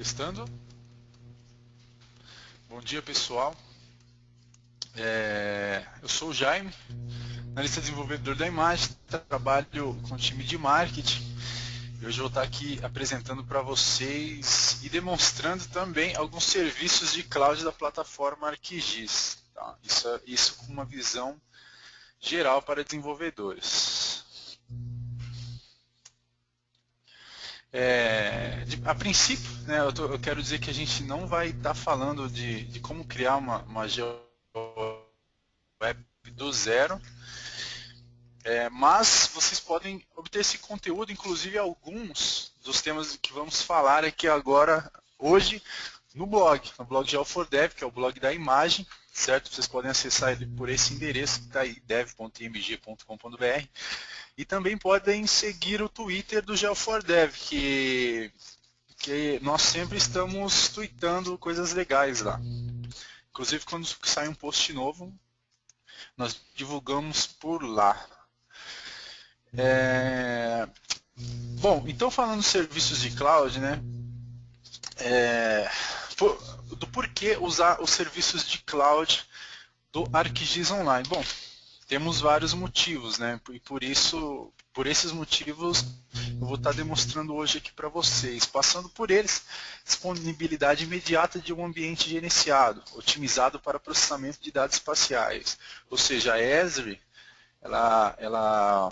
Testando. Bom dia, pessoal. Eu sou o Jaime, analista desenvolvedor da Imagem, trabalho com o time de marketing. E hoje eu vou estar aqui apresentando para vocês e demonstrando também alguns serviços de cloud da plataforma ArcGIS. Tá? Isso com uma visão geral para desenvolvedores. A princípio, né, eu quero dizer que a gente não vai estar falando de como criar uma GeoWeb do zero, mas vocês podem obter esse conteúdo, inclusive alguns dos temas que vamos falar aqui agora, hoje, no blog Geo4Dev, que é o blog da imagem, certo? Vocês podem acessar ele por esse endereço que está aí, dev.img.com.br. E também podem seguir o Twitter do Geo4Dev, que nós sempre estamos tweetando coisas legais lá. Inclusive, quando sai um post novo, nós divulgamos por lá. Bom, então falando de serviços de cloud, né? Do porquê usar os serviços de cloud do ArcGIS Online? Bom, temos vários motivos, né? E por esses motivos, eu vou estar demonstrando hoje aqui para vocês. Passando por eles, disponibilidade imediata de um ambiente gerenciado, otimizado para processamento de dados espaciais. Ou seja, a Esri, ela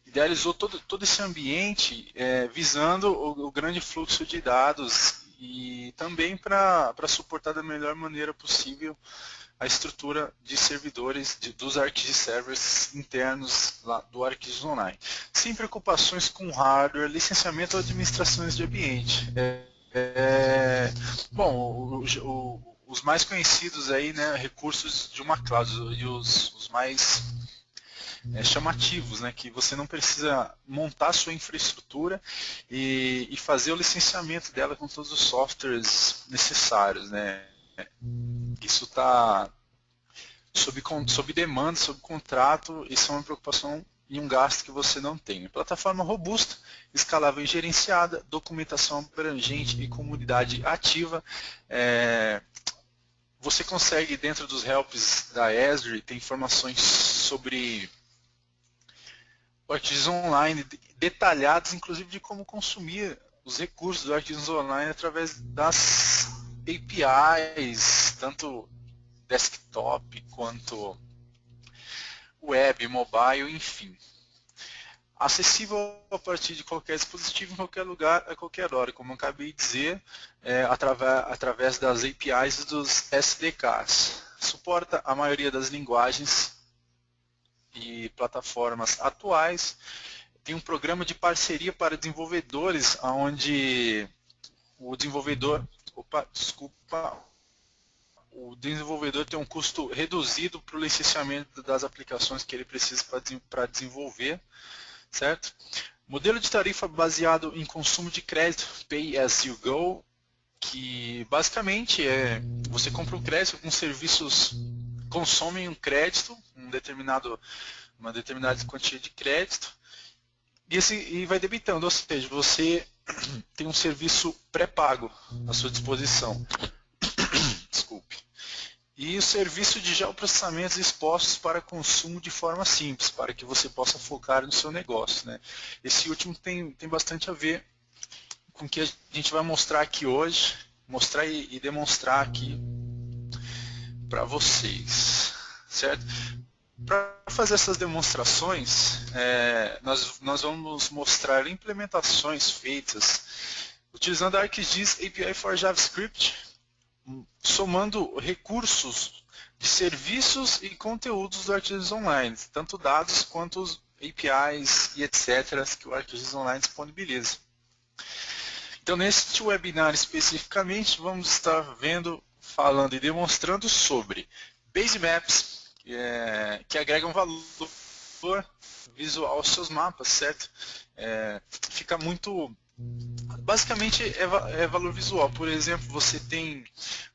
idealizou todo esse ambiente visando o grande fluxo de dados e também para suportar da melhor maneira possível a estrutura de servidores dos ArcGIS servers internos lá do ArcGIS Online, sem preocupações com hardware, licenciamento ou administrações de ambiente. Bom, os mais conhecidos aí, né, recursos de uma cloud e os mais chamativos, né, que você não precisa montar sua infraestrutura e fazer o licenciamento dela com todos os softwares necessários, né. Isso está sob demanda, sob contrato, isso é uma preocupação e um gasto que você não tem. Plataforma robusta, escalável e gerenciada, documentação abrangente e comunidade ativa. Você consegue, dentro dos helps da Esri, ter informações sobre o ArcGIS Online, detalhados, inclusive de como consumir os recursos do ArcGIS Online através das APIs, tanto desktop quanto web, mobile, enfim. Acessível a partir de qualquer dispositivo, em qualquer lugar, a qualquer hora, como eu acabei de dizer, através das APIs e dos SDKs. Suporta a maioria das linguagens e plataformas atuais. Tem um programa de parceria para desenvolvedores, onde o desenvolvedor tem um custo reduzido para o licenciamento das aplicações que ele precisa para desenvolver, certo? Modelo de tarifa baseado em consumo de crédito, Pay as you go, que basicamente você compra um crédito, alguns serviços consomem um crédito, uma determinada quantia de crédito, e vai debitando, ou seja, você tem um serviço pré-pago à sua disposição. Desculpe. E o serviço de geoprocessamentos expostos para consumo de forma simples, para que você possa focar no seu negócio, né? Esse último tem bastante a ver com o que a gente vai mostrar aqui hoje, mostrar e demonstrar aqui para vocês, certo? Para fazer essas demonstrações, nós vamos mostrar implementações feitas utilizando a ArcGIS API for JavaScript, somando recursos de serviços e conteúdos do ArcGIS Online, tanto dados quanto os APIs e etc. que o ArcGIS Online disponibiliza. Então, neste webinar especificamente, vamos estar falando e demonstrando sobre Basemaps, que agregam valor visual aos seus mapas, certo? Fica muito... Basicamente é valor visual. Por exemplo, você tem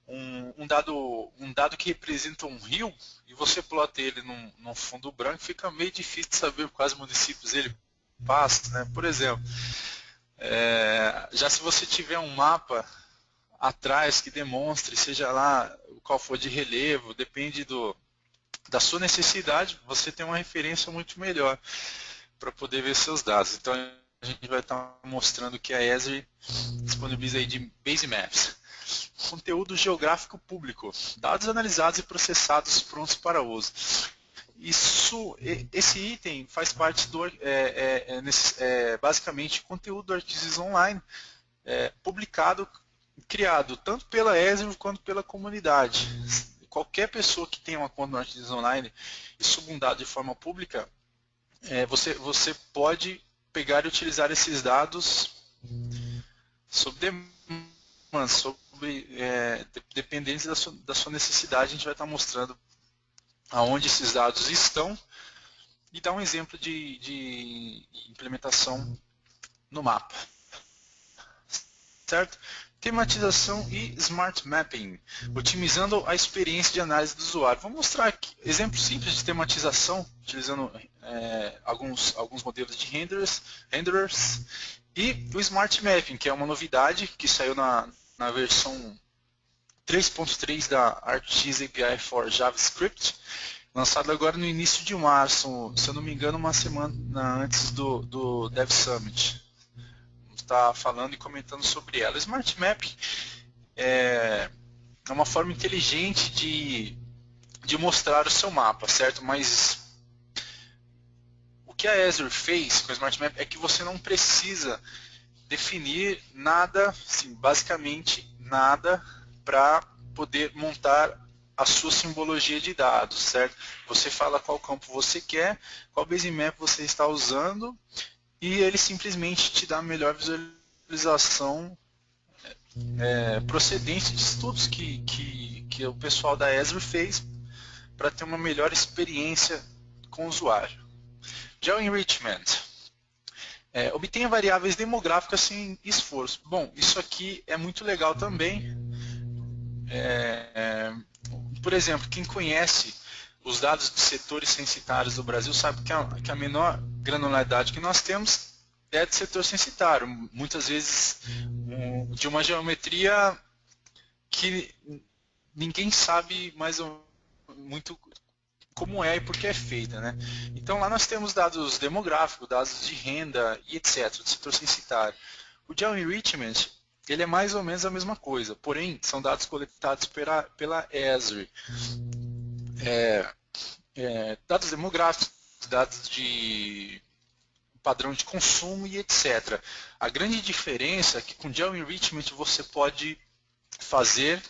um dado que representa um rio e você plota ele num fundo branco, fica meio difícil de saber quais municípios ele passa, né? Por exemplo, Já se você tiver um mapa atrás que demonstre, seja lá qual for de relevo, depende da sua necessidade, você tem uma referência muito melhor para poder ver seus dados. Então a gente vai estar mostrando que a Esri disponibiliza aí de Base Maps. Conteúdo geográfico público, dados analisados e processados prontos para uso. Esse item faz parte do basicamente conteúdo do ArcGIS Online publicado, criado tanto pela Esri quanto pela comunidade. Qualquer pessoa que tenha uma conta no ArcGIS Online e suba um dado de forma pública, você pode pegar e utilizar esses dados sob demanda, dependentes da sua necessidade. A gente vai estar mostrando aonde esses dados estão e dar um exemplo de implementação no mapa. Certo? Tematização e Smart Mapping, otimizando a experiência de análise do usuário. Vou mostrar aqui exemplos simples de tematização, utilizando alguns modelos de renderers e o Smart Mapping, que é uma novidade que saiu na versão 3.3 da ArcGIS API for JavaScript, lançado agora no início de março, se eu não me engano, uma semana antes do Dev Summit. Está falando e comentando sobre ela. O Smart Map é uma forma inteligente de mostrar o seu mapa, certo? Mas o que a Esri fez com o Smart Map é que você não precisa definir nada, assim, basicamente nada, para poder montar a sua simbologia de dados, certo? Você fala qual campo você quer, qual base map você está usando, e ele simplesmente te dá a melhor visualização procedente de estudos que o pessoal da Esri fez para ter uma melhor experiência com o usuário. GeoEnrichment. Obtenha variáveis demográficas sem esforço. Bom, isso aqui é muito legal também. Por exemplo, quem conhece os dados de setores censitários do Brasil sabe que a menor granularidade que nós temos é de setor censitário. Muitas vezes de uma geometria que ninguém sabe muito como é e por que é feita, né? Então lá nós temos dados demográficos, dados de renda e etc. do setor censitário. O GeoEnrichment, ele é mais ou menos a mesma coisa, porém são dados coletados pela Esri. Dados demográficos, dados de padrão de consumo e etc. A grande diferença é que com GeoEnrichment você pode fazer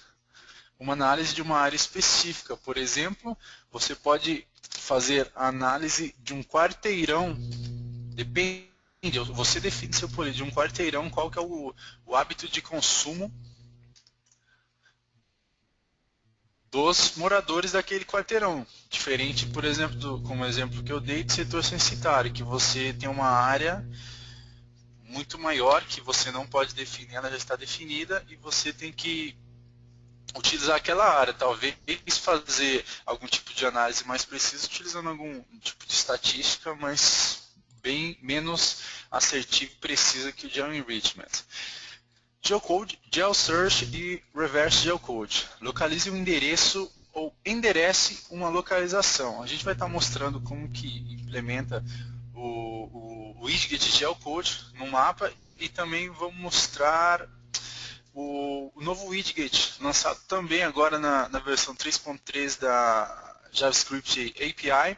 uma análise de uma área específica. Por exemplo, você pode fazer a análise de um quarteirão, depende, você define seu polígono de um quarteirão, qual que é o hábito de consumo dos moradores daquele quarteirão. Diferente, por exemplo, como exemplo que eu dei, de setor censitário, que você tem uma área muito maior que você não pode definir, ela já está definida e você tem que utilizar aquela área, talvez fazer algum tipo de análise mais precisa utilizando algum tipo de estatística, mas bem menos assertiva e precisa que o GeoEnrichment. Geocode, GeoSearch e Reverse Geocode. Localize um endereço ou enderece uma localização. A gente vai estar mostrando como que implementa o widget Geocode no mapa e também vamos mostrar o novo widget lançado também agora na versão 3.3 da JavaScript API,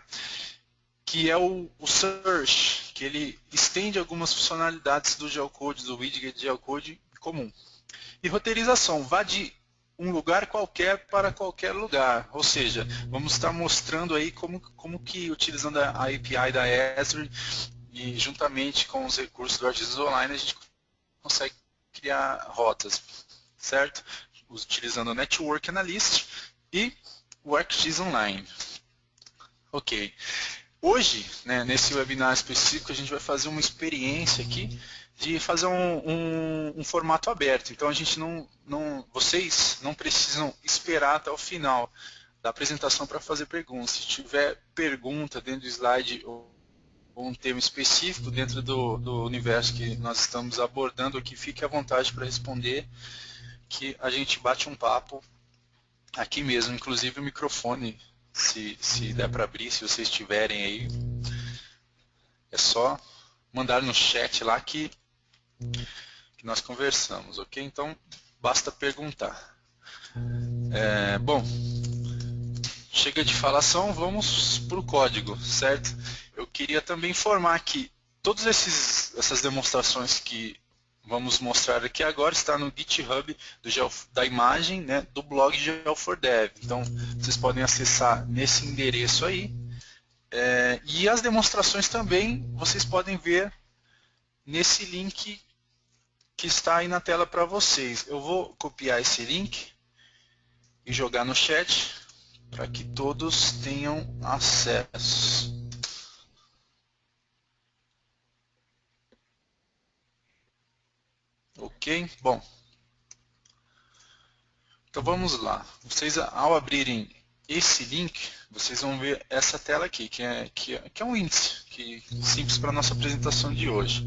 que é o Search, que ele estende algumas funcionalidades do Geocode, do widget Geocode comum. E roteirização, vá de um lugar qualquer para qualquer lugar, ou seja, vamos estar mostrando aí como que utilizando a API da Esri e juntamente com os recursos do ArcGIS Online a gente consegue criar rotas, certo? Utilizando o Network Analyst e o ArcGIS Online. Ok. Hoje, né, nesse webinar específico, a gente vai fazer uma experiência aqui de fazer um formato aberto. Então, vocês não precisam esperar até o final da apresentação para fazer perguntas. Se tiver pergunta dentro do slide ou um tema específico dentro do universo que nós estamos abordando aqui, fique à vontade para responder, que a gente bate um papo aqui mesmo, inclusive o microfone, se der para abrir, se vocês tiverem aí, é só mandar no chat lá que nós conversamos, ok? Então, basta perguntar. Bom, chega de falação, vamos para o código, certo? Eu queria também informar que todas essas demonstrações que vamos mostrar aqui agora está no GitHub da imagem, né, do blog Geo4Dev. Então, vocês podem acessar nesse endereço aí. E as demonstrações também vocês podem ver nesse link que está aí na tela para vocês. Eu vou copiar esse link e jogar no chat para que todos tenham acesso. Ok? Bom, então vamos lá. Vocês, ao abrirem esse link, vocês vão ver essa tela aqui, que é um índice simples para a nossa apresentação de hoje.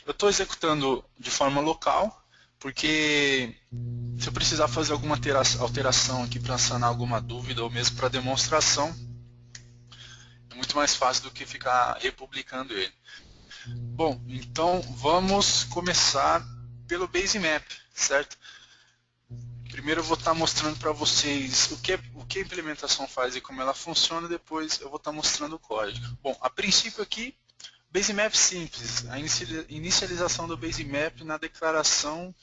Eu estou executando de forma local, porque se eu precisar fazer alguma alteração aqui para sanar alguma dúvida ou mesmo para demonstração, é muito mais fácil do que ficar republicando ele. Bom, então vamos começar pelo Basemap, certo? Primeiro eu vou estar mostrando para vocês o que a implementação faz e como ela funciona, depois eu vou estar mostrando o código. Bom, a princípio aqui, Basemap simples, a inicialização do Basemap na declaração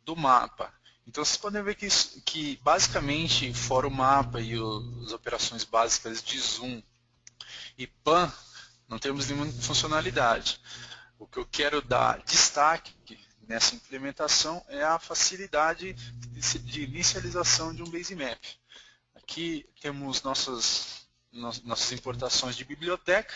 do mapa. Então vocês podem ver que basicamente, fora o mapa e as operações básicas de zoom e pan, não temos nenhuma funcionalidade. O que eu quero dar destaque nessa implementação é a facilidade de inicialização de um Basemap. Aqui temos nossas importações de biblioteca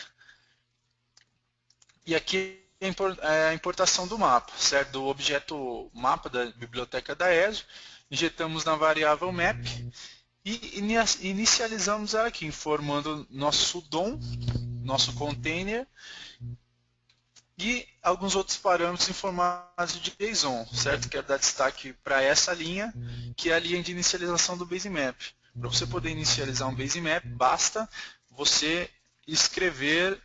e aqui é a importação do mapa, certo? Do objeto mapa da biblioteca da ESO, injetamos na variável map e inicializamos ela aqui, informando nosso DOM, nosso container e alguns outros parâmetros em formato de JSON, certo? Quero dar destaque para essa linha, que é a linha de inicialização do Basemap. Para você poder inicializar um Basemap, basta você escrever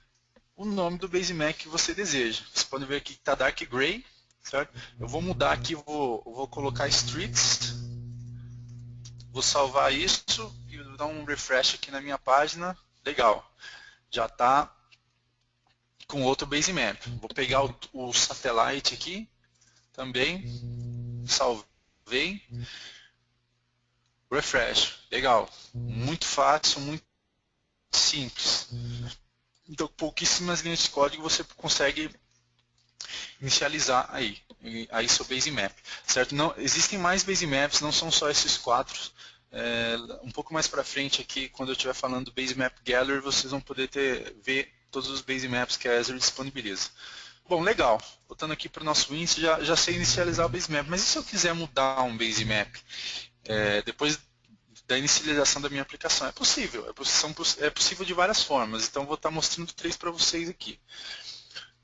o nome do Basemap que você deseja. Vocês podem ver aqui que está Dark Gray, certo? Eu vou mudar aqui, vou colocar Streets, vou salvar isso e vou dar um refresh aqui na minha página. Legal, já está com outro Basemap. Vou pegar o satellite aqui também, salvei, refresh. Legal, muito fácil, muito simples. Então, pouquíssimas linhas de código você consegue inicializar aí seu Basemap, certo? Não, existem mais Basemaps, não são só esses 4. Um pouco mais para frente aqui, quando eu estiver falando do Basemap Gallery, vocês vão poder ver todos os Basemaps que a Azure disponibiliza. Bom, legal. Voltando aqui para o nosso índice, já sei inicializar o Basemap. Mas e se eu quiser mudar um Basemap depois da inicialização da minha aplicação? É possível. É possível de várias formas. Então, vou estar mostrando 3 para vocês aqui.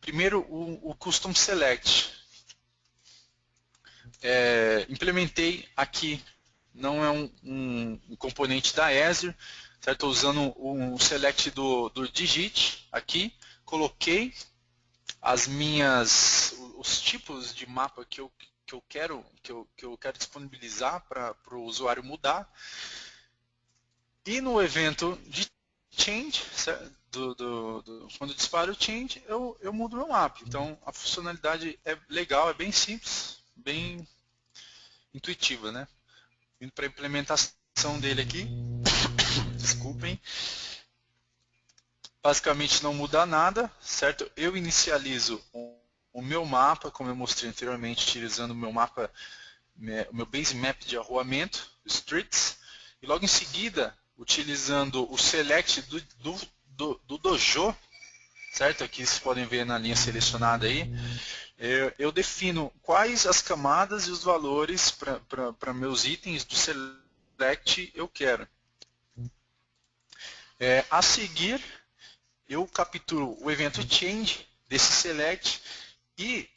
Primeiro, o Custom Select. Implementei aqui, não é um componente da Azure, certo? Estou usando um select do Digit aqui, coloquei os tipos de mapa que eu quero disponibilizar para o usuário mudar, e no evento de change, quando eu disparo o change, eu mudo meu mapa. Então a funcionalidade é legal, é bem simples, bem intuitiva, né? Indo para a implementação dele aqui, desculpem, basicamente não muda nada, certo? Eu inicializo o meu mapa, como eu mostrei anteriormente, utilizando o meu mapa, o meu Basemap de arruamento, Streets, e logo em seguida, utilizando o select do Dojo, certo? Aqui vocês podem ver na linha selecionada aí, eu defino quais as camadas e os valores para meus itens do select eu quero. A seguir, eu capturo o evento change desse select e,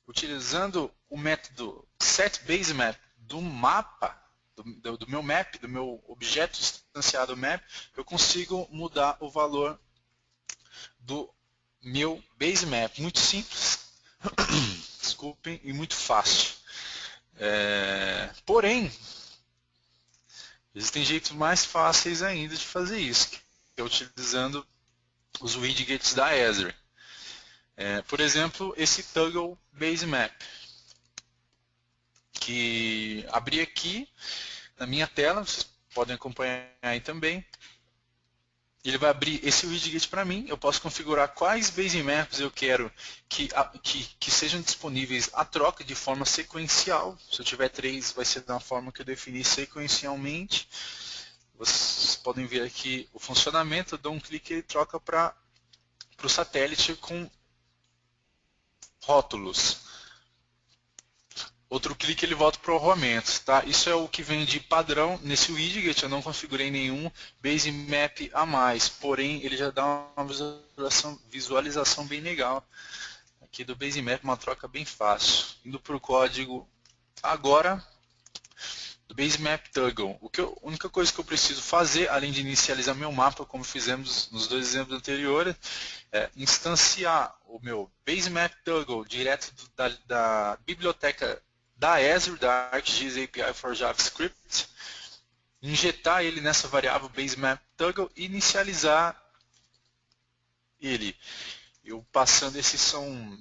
utilizando o método setBaseMap do mapa, do meu map, do meu objeto instanciado map, eu consigo mudar o valor do meu basemap. Muito simples, desculpem, e muito fácil. Porém, existem jeitos mais fáceis ainda de fazer isso, que é utilizando os widgets da Esri. Por exemplo, esse Toggle Basemap, que abri aqui na minha tela, vocês podem acompanhar aí também. Ele vai abrir esse widget para mim, eu posso configurar quais basemaps eu quero que sejam disponíveis a troca de forma sequencial. Se eu tiver 3, vai ser da forma que eu defini sequencialmente. Vocês podem ver aqui o funcionamento, eu dou um clique e ele troca para o satélite com rótulos. Outro clique ele volta para o arruamento. Tá? Isso é o que vem de padrão nesse widget, eu não configurei nenhum basemap a mais, porém ele já dá uma visualização bem legal. Aqui do basemap, uma troca bem fácil. Indo para o código agora do basemap toggle. A única coisa que eu preciso fazer, além de inicializar meu mapa, como fizemos nos dois exemplos anteriores, é instanciar o meu basemap toggle direto da biblioteca da Esri, da ArcGIS API for JavaScript, injetar ele nessa variável basemap toggle e inicializar ele. Eu passando, esses são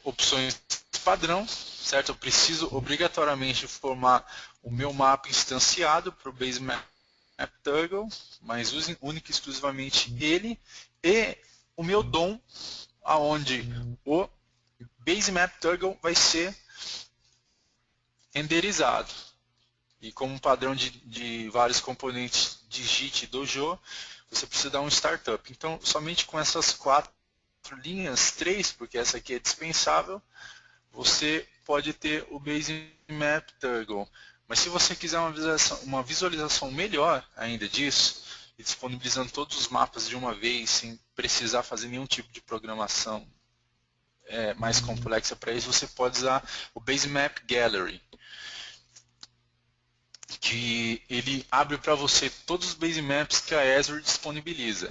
opções padrão, certo? Eu preciso obrigatoriamente formar o meu mapa instanciado para o basemap toggle, mas use única e exclusivamente ele, e o meu DOM, aonde o basemap toggle vai ser renderizado. E como padrão de vários componentes de JIT e Dojo, você precisa dar um startup. Então, somente com essas 4 linhas, 3, porque essa aqui é dispensável, você pode ter o basemap toggle. Mas se você quiser uma visualização melhor ainda disso, e disponibilizando todos os mapas de uma vez, sem precisar fazer nenhum tipo de programação mais complexa para isso, você pode usar o Basemap Gallery, que ele abre para você todos os basemaps que a Esri disponibiliza.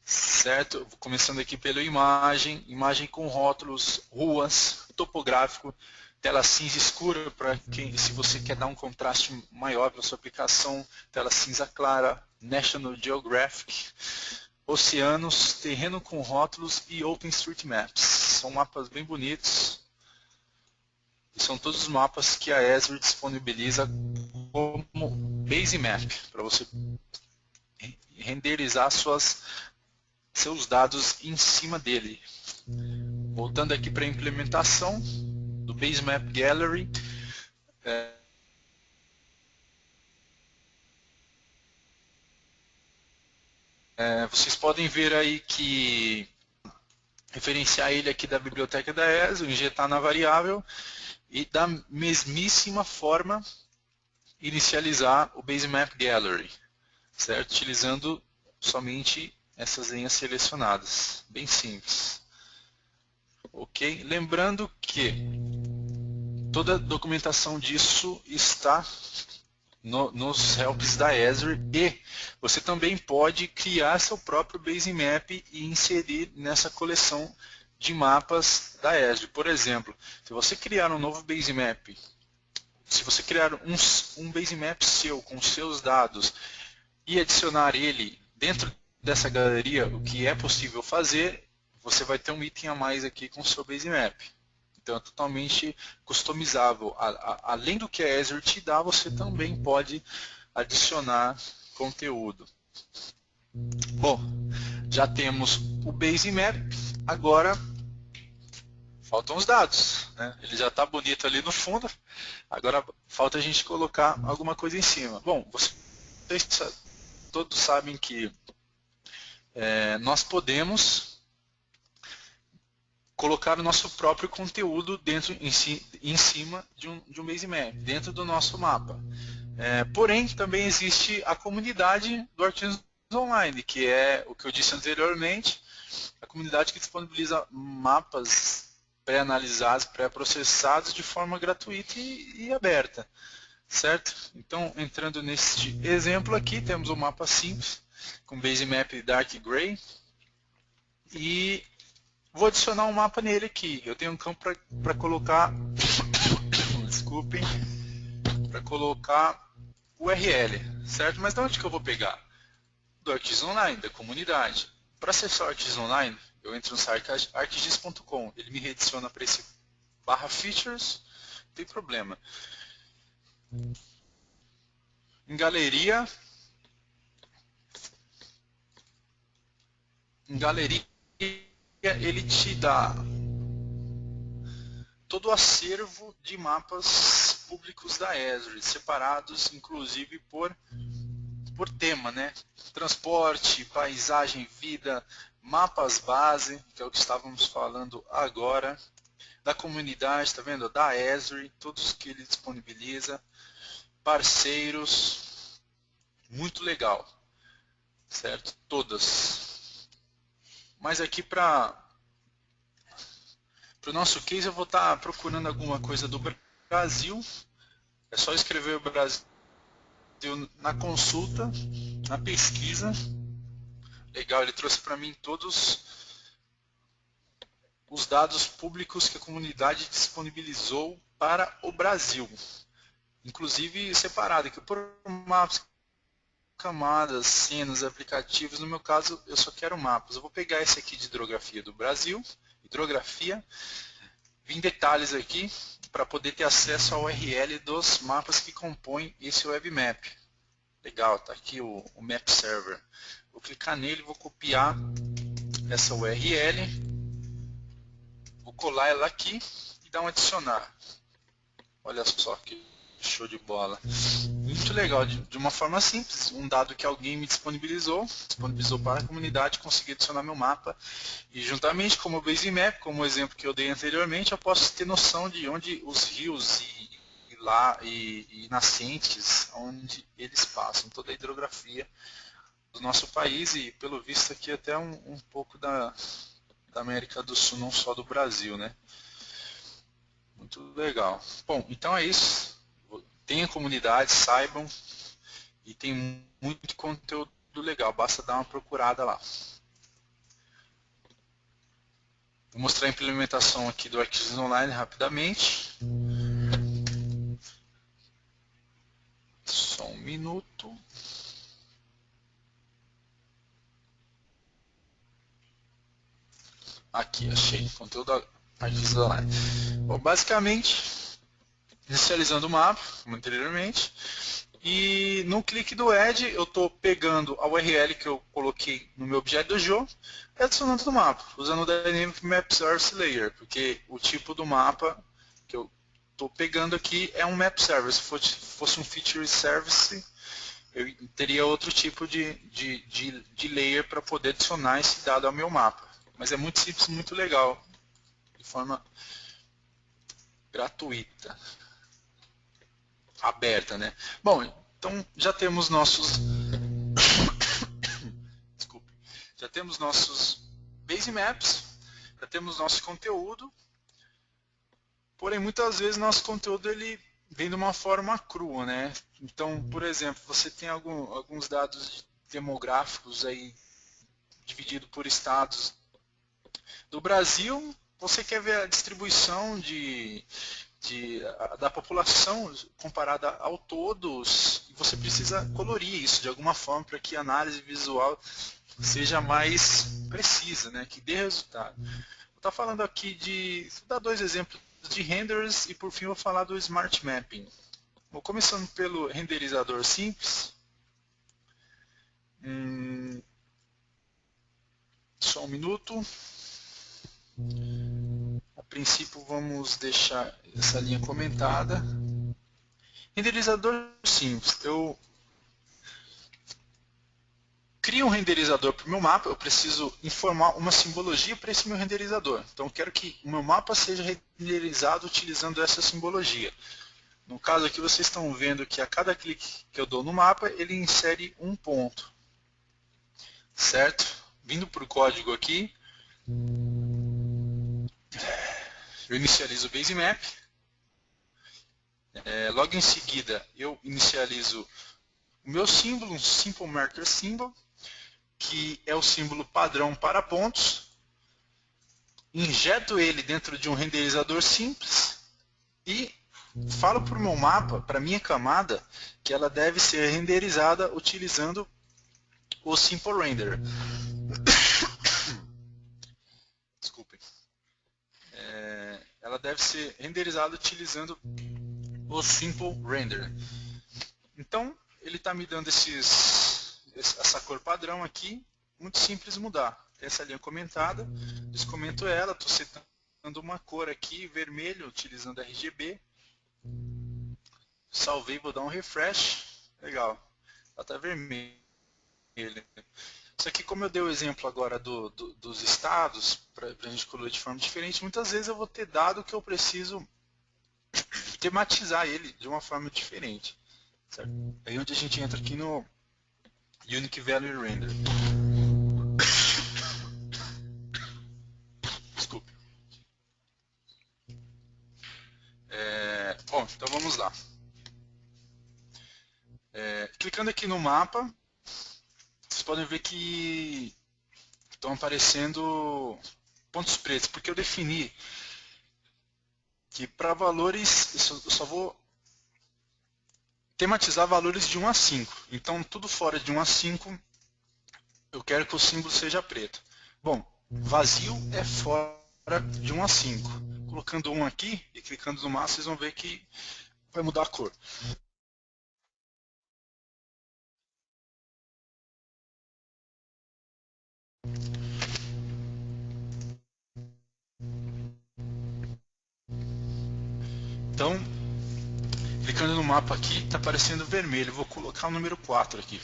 Certo? Começando aqui pela imagem com rótulos, ruas, topográfico, tela cinza escura para quem, se você quer dar um contraste maior para a sua aplicação, tela cinza clara, National Geographic, oceanos, terreno com rótulos e OpenStreetMaps. São mapas bem bonitos e são todos os mapas que a Esri disponibiliza como basemap para você renderizar seus dados em cima dele. Voltando aqui para a implementação do Basemap Gallery, vocês podem ver aí que referenciar ele aqui da biblioteca da Esri, injetar na variável e da mesmíssima forma inicializar o Basemap Gallery, certo? Utilizando somente essas linhas selecionadas, bem simples. Ok? Lembrando que toda a documentação disso está nos helps da Esri e você também pode criar seu próprio basemap e inserir nessa coleção de mapas da Esri. Por exemplo, se você criar um novo basemap, se você criar um basemap seu com seus dados e adicionar ele dentro dessa galeria, o que é possível fazer, você vai ter um item a mais aqui com o seu basemap. Então é totalmente customizável. Além do que a Esri te dá, você também pode adicionar conteúdo. Bom, já temos o basemap, agora faltam os dados, né? Ele já está bonito ali no fundo, agora falta a gente colocar alguma coisa em cima. Bom, vocês todos sabem que nós podemos colocar o nosso próprio conteúdo dentro em cima de um basemap, dentro do nosso mapa. Porém, também existe a comunidade do ArcGIS Online, que é o que eu disse anteriormente, a comunidade que disponibiliza mapas pré-analisados, pré-processados de forma gratuita e aberta, certo? Então, entrando neste exemplo aqui, temos um mapa simples, com Basemap Dark Gray, e vou adicionar um mapa nele aqui. Eu tenho um campo para colocar, desculpem, para colocar URL, certo? Mas de onde que eu vou pegar? Do ArcGIS Online, da comunidade. Para acessar o ArcGIS Online, eu entro no site arcgis.com, ele me redireciona para esse /features, não tem problema. Em galeria, ele te dá todo o acervo de mapas públicos da Esri, separados inclusive por tema, né? Transporte, paisagem, vida, mapas base, que é o que estávamos falando agora, da comunidade, tá vendo? Da Esri, todos que ele disponibiliza, parceiros, muito legal, certo? Todas. Mas aqui para o nosso case eu vou estar procurando alguma coisa do Brasil, é só escrever o Brasil na consulta, na pesquisa. Legal, ele trouxe para mim todos os dados públicos que a comunidade disponibilizou para o Brasil, inclusive separado aqui por mapas, camadas, cenas, aplicativos. No meu caso, eu só quero mapas. Eu vou pegar esse aqui de hidrografia do Brasil, hidrografia, vim em detalhes aqui para poder ter acesso ao URL dos mapas que compõem esse webmap. Legal, tá aqui o Map Server. Vou clicar nele, vou copiar essa URL, vou colar ela aqui e dar um adicionar. Olha só que show de bola. Muito legal, de uma forma simples, um dado que alguém me disponibilizou para a comunidade, consegui adicionar meu mapa e juntamente com o Basemap, como o exemplo que eu dei anteriormente, eu posso ter noção de onde os rios e nascentes, onde eles passam, toda a hidrografia do nosso país e pelo visto aqui até um pouco da América do Sul, não só do Brasil, né? Muito legal. Bom, então é isso. Tenha comunidade, saibam, e tem muito conteúdo legal, basta dar uma procurada lá. Vou mostrar a implementação aqui do ArcGIS Online rapidamente. Só um minuto. Aqui, achei. Conteúdo ArcGIS Online. Bom, basicamente, inicializando o mapa, como anteriormente. E no clique do Add, eu estou pegando a URL que eu coloquei no meu objeto do jogo e adicionando no mapa, usando o Dynamic Map Service Layer, porque o tipo do mapa que eu estou pegando aqui é um Map Service. Se fosse um Feature Service, eu teria outro tipo de layer para poder adicionar esse dado ao meu mapa. Mas é muito simples, muito legal, de forma gratuita. Aberta, né? Bom, então já temos nossos desculpe, já temos nossos base maps, já temos nosso conteúdo, porém muitas vezes nosso conteúdo ele vem de uma forma crua, né? Então, por exemplo, você tem alguns dados demográficos aí dividido por estados do Brasil, você quer ver a distribuição da população comparada ao todos, e você precisa colorir isso de alguma forma para que a análise visual seja mais precisa, né, que dê resultado. Vou estar falando aqui vou dar dois exemplos de renders e por fim vou falar do Smart Mapping. Vou começando pelo renderizador simples. Só um minuto. A princípio vamos deixar essa linha comentada. Renderizador simples. Eu crio um renderizador para o meu mapa, eu preciso informar uma simbologia para esse meu renderizador. Então eu quero que o meu mapa seja renderizado utilizando essa simbologia. No caso aqui vocês estão vendo que a cada clique que eu dou no mapa, ele insere um ponto. certo? Vindo para o código aqui, eu inicializo o basemap. Logo em seguida, eu inicializo o meu símbolo, um Simple Marker Symbol, que é o símbolo padrão para pontos. Injeto ele dentro de um renderizador simples e falo para o meu mapa, para a minha camada, que ela deve ser renderizada utilizando o Simple Render. Desculpem. Ela deve ser renderizada utilizando o Simple Render. Então, ele está me dando essa cor padrão aqui, muito simples mudar. Essa linha comentada, descomento ela, estou setando uma cor aqui, vermelho, utilizando RGB. Salvei, vou dar um refresh. Legal, ela está vermelha. Isso aqui, como eu dei o exemplo agora dos estados, para a gente colorir de forma diferente, muitas vezes eu vou ter dado que eu preciso tematizar ele de uma forma diferente. Certo? Aí onde a gente entra aqui no Unique Value Render. Desculpe. Bom, então vamos lá. Clicando aqui no mapa, vocês podem ver que estão aparecendo pontos pretos, porque eu defini que para valores, eu só vou tematizar valores de 1 a 5. Então, tudo fora de 1 a 5, eu quero que o símbolo seja preto. Bom, vazio é fora de 1 a 5. Colocando 1 aqui e clicando no mapa, vocês vão ver que vai mudar a cor. Então, clicando no mapa aqui, está aparecendo vermelho. Vou colocar o número 4 aqui.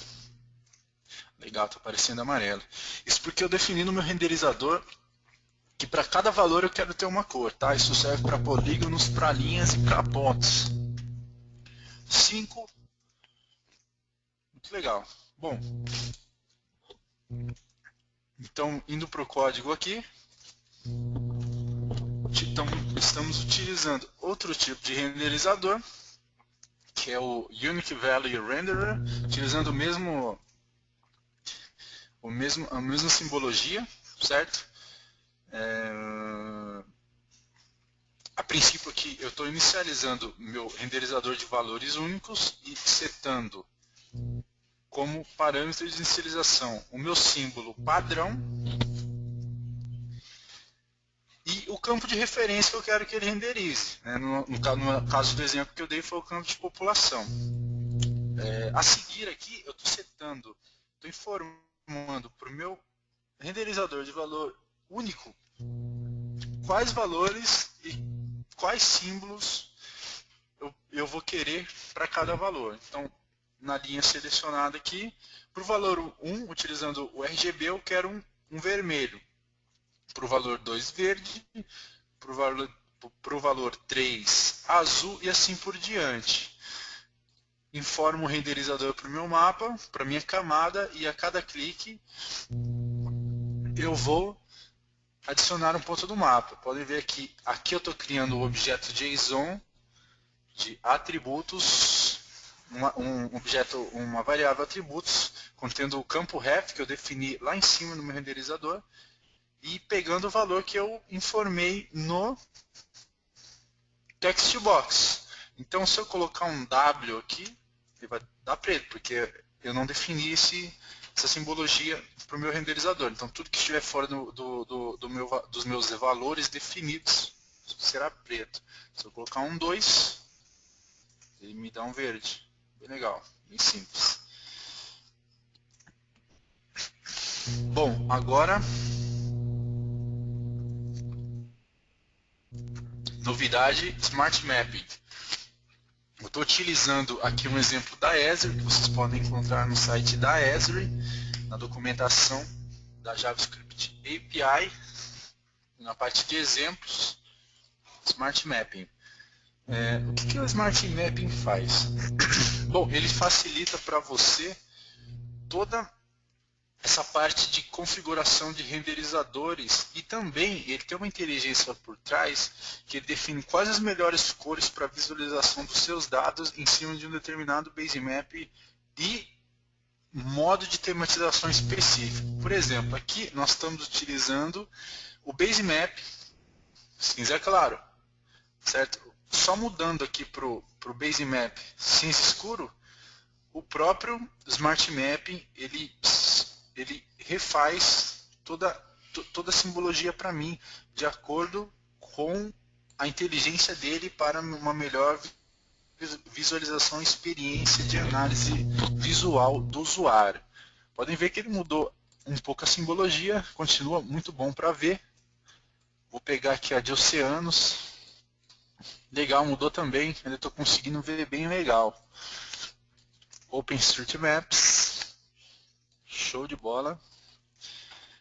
Legal, está aparecendo amarelo. Isso porque eu defini no meu renderizador que para cada valor eu quero ter uma cor, tá? Isso serve para polígonos, para linhas e para pontos. 5. Muito legal. Bom, então indo para o código aqui, então, estamos utilizando outro tipo de renderizador, que é o Unique Value Renderer, utilizando a mesma simbologia, certo? A princípio aqui eu estou inicializando meu renderizador de valores únicos e setando como parâmetro de inicialização o meu símbolo padrão e o campo de referência que eu quero que ele renderize. No caso do exemplo que eu dei foi o campo de população. A seguir aqui eu estou setando, estou informando para o meu renderizador de valor único quais valores e quais símbolos eu vou querer para cada valor. Então, na linha selecionada aqui, para o valor 1, utilizando o RGB, eu quero um vermelho. Para o valor 2, verde. Para o valor 3, azul e assim por diante. Informo o renderizador para o meu mapa, para a minha camada, e a cada clique eu vou adicionar um ponto do mapa. Podem ver que aqui eu estou criando um objeto JSON de atributos, uma variável atributos, contendo o campo ref que eu defini lá em cima no meu renderizador, e pegando o valor que eu informei no text box. Então, se eu colocar um W aqui, ele vai dar preto, porque eu não defini essa simbologia para o meu renderizador. Então, tudo que estiver fora dos meus valores definidos será preto. Se eu colocar um 2, ele me dá um verde. Bem legal, bem simples. Bom, agora novidade Smart Mapping. Eu estou utilizando aqui um exemplo da Esri, que vocês podem encontrar no site da Esri, na documentação da JavaScript API, na parte de exemplos, Smart Mapping. O que o Smart Mapping faz? Bom, ele facilita para você toda essa parte de configuração de renderizadores, e também ele tem uma inteligência por trás que ele define quais as melhores cores para visualização dos seus dados em cima de um determinado basemap e modo de tematização específico. Por exemplo, aqui nós estamos utilizando o basemap cinza claro, certo? Só mudando aqui para o basemap cinza escuro, o próprio Smart Mapping ele refaz toda a simbologia para mim, de acordo com a inteligência dele para uma melhor visualização e experiência de análise visual do usuário. Podem ver que ele mudou um pouco a simbologia, continua muito bom para ver. Vou pegar aqui a de oceanos. Legal, mudou também, ainda estou conseguindo ver bem legal. OpenStreetMaps, show de bola.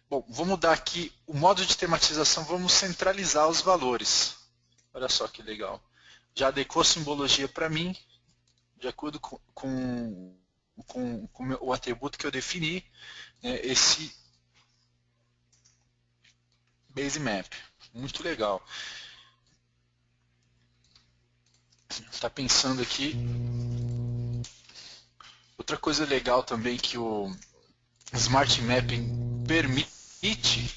Bom, vou mudar aqui o modo de tematização, vamos centralizar os valores. Olha só que legal. Já adequou a simbologia para mim, de acordo com o atributo que eu defini, esse basemap. Muito legal. Está pensando aqui. Outra coisa legal também que o Smart Mapping permite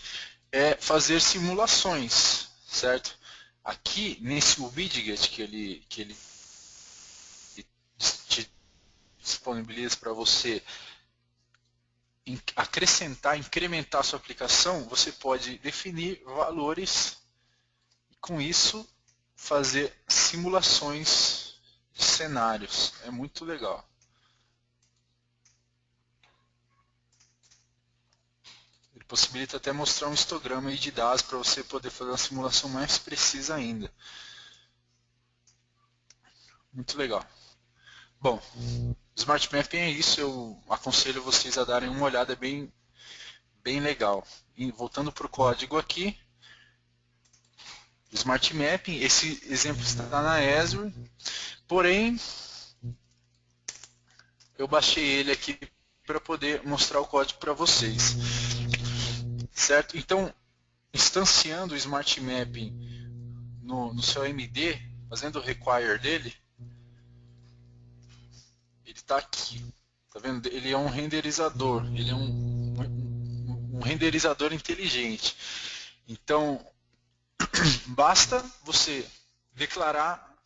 é fazer simulações, certo? Aqui nesse widget que ele te disponibiliza para você acrescentar, incrementar a sua aplicação, você pode definir valores e com isso fazer simulações de cenários. É muito legal. Ele possibilita até mostrar um histograma aí de dados para você poder fazer uma simulação mais precisa ainda. Muito legal. Bom, Smart Mapping é isso, eu aconselho vocês a darem uma olhada bem legal. E voltando para o código aqui, Smart Mapping, esse exemplo está na Esri, porém eu baixei ele aqui para poder mostrar o código para vocês. Certo? Então, instanciando o Smart Mapping no seu MD, fazendo o require dele, ele está aqui. Tá vendo? Ele é um renderizador, ele é um renderizador inteligente. Então, basta você declarar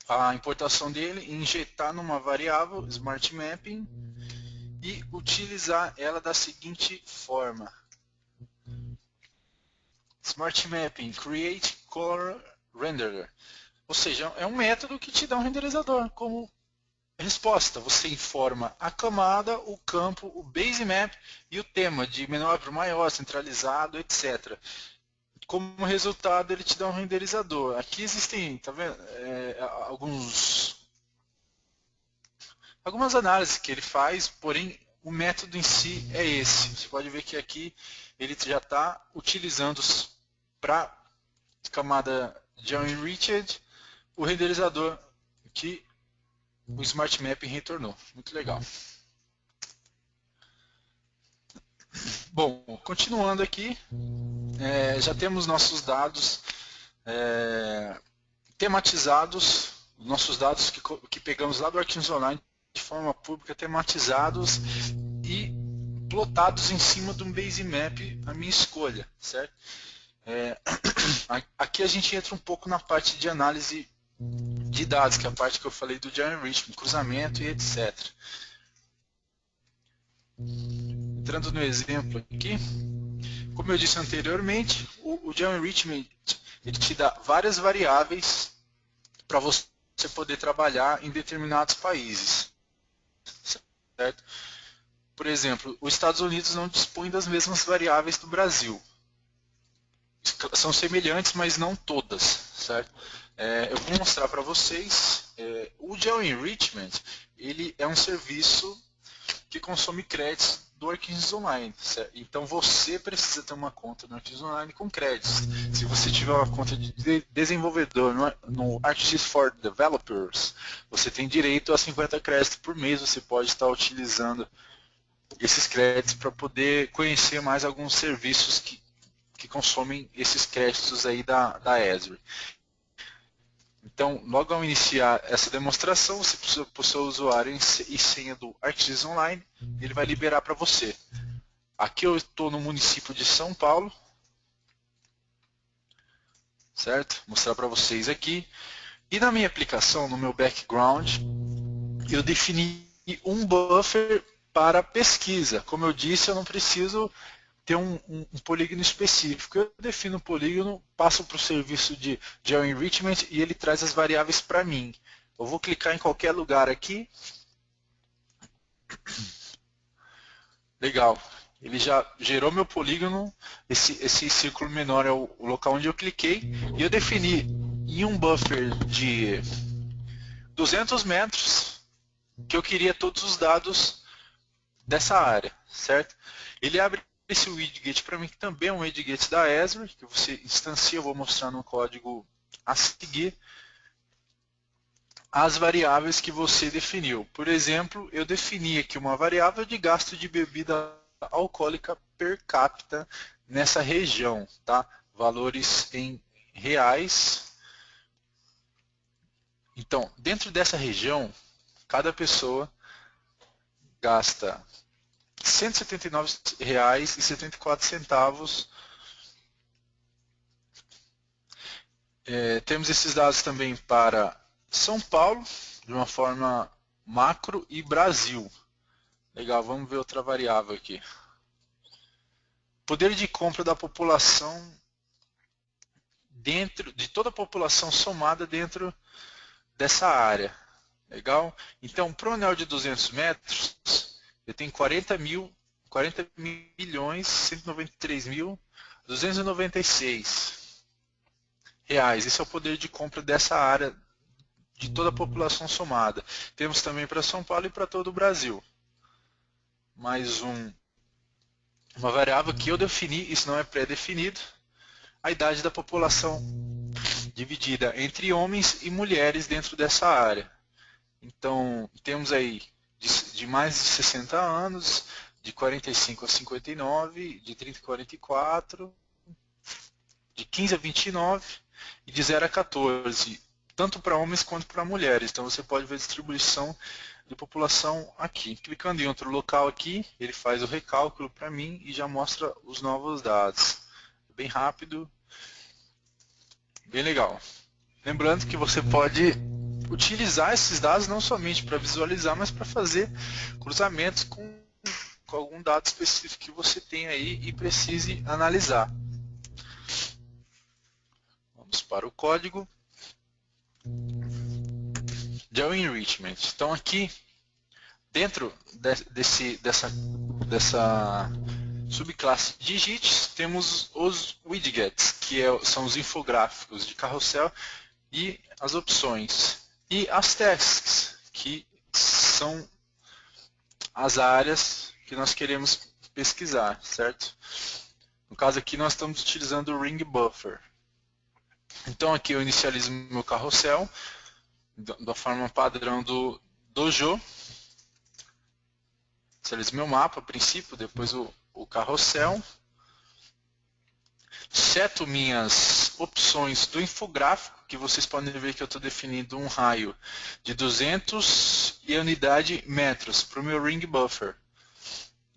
a importação dele, injetar numa variável Smart Mapping e utilizar ela da seguinte forma. Smart Mapping Create Color Renderer. Ou seja, é um método que te dá um renderizador como resposta. Você informa a camada, o campo, o basemap e o tema de menor para maior, centralizado, etc. Como resultado, ele te dá um renderizador. Aqui existem, tá vendo, algumas análises que ele faz, porém o método em si é esse. Você pode ver que aqui ele já está utilizando para camada GeoEnriched o renderizador que o Smart Mapping retornou. Muito legal. Bom, continuando aqui, já temos nossos dados tematizados, nossos dados que pegamos lá do Arquivos Online de forma pública, tematizados e plotados em cima de um basemap à minha escolha, certo? Aqui a gente entra um pouco na parte de análise de dados, que é a parte que eu falei do GeoEnrichment, cruzamento e etc. Entrando no exemplo aqui, como eu disse anteriormente, o GeoEnrichment ele te dá várias variáveis para você poder trabalhar em determinados países, certo? Por exemplo, os Estados Unidos não dispõem das mesmas variáveis do Brasil. São semelhantes, mas não todas, certo? Eu vou mostrar para vocês. O GeoEnrichment ele é um serviço que consome créditos do Arquivos Online, certo? Então você precisa ter uma conta no Arquivos Online com créditos. Se você tiver uma conta de desenvolvedor no ArcGIS for Developers, você tem direito a 50 créditos por mês. Você pode estar utilizando esses créditos para poder conhecer mais alguns serviços que consomem esses créditos aí da Esri. Então, logo ao iniciar essa demonstração, você precisa para o seu usuário e senha do ArcGIS Online, ele vai liberar para você. Aqui eu estou no município de São Paulo, certo? Vou mostrar para vocês aqui. E na minha aplicação, no meu background, eu defini um buffer para pesquisa. Como eu disse, eu não preciso ter um polígono específico. Eu defino o polígono, passo para o serviço de GeoEnrichment e ele traz as variáveis para mim. Eu vou clicar em qualquer lugar aqui. Legal. Ele já gerou meu polígono. Esse círculo menor é o local onde eu cliquei. E eu defini em um buffer de 200 metros que eu queria todos os dados dessa área, certo? Ele abre esse widget para mim, que também é um widget da Esri, que você instancia, eu vou mostrar no código a seguir, as variáveis que você definiu. Por exemplo, eu defini aqui uma variável de gasto de bebida alcoólica per capita nessa região, tá? Valores em reais. Então, dentro dessa região, cada pessoa gasta R$ 179,74. Temos esses dados também para São Paulo, de uma forma macro, e Brasil. Legal, vamos ver outra variável aqui. Poder de compra da população dentro de toda a população somada dentro dessa área. Legal? Então, para um anel de 200 metros, eu tenho 40 milhões, 193 mil, 296 reais. Esse é o poder de compra dessa área de toda a população somada. Temos também para São Paulo e para todo o Brasil. Mais uma variável que eu defini, isso não é pré-definido, a idade da população dividida entre homens e mulheres dentro dessa área. Então, temos aí de mais de 60 anos, de 45 a 59, de 30 a 44, de 15 a 29 e de 0 a 14, tanto para homens quanto para mulheres. Então, você pode ver a distribuição de população aqui. Clicando em outro local aqui, ele faz o recálculo para mim e já mostra os novos dados. Bem rápido, bem legal. Lembrando que você pode utilizar esses dados não somente para visualizar, mas para fazer cruzamentos com algum dado específico que você tem aí e precise analisar. Vamos para o código. GeoEnrichment. Então aqui, dentro dessa subclasse de digits, temos os widgets, que são os infográficos de carrossel e as opções. E as tasks, que são as áreas que nós queremos pesquisar, certo? No caso aqui nós estamos utilizando o Ring Buffer. Então aqui eu inicializo meu carrossel da forma padrão do Dojo. Inicializo meu mapa a princípio, depois o carrossel. Seto minhas opções do infográfico, que vocês podem ver que eu estou definindo um raio de 200 e a unidade metros para o meu Ring Buffer.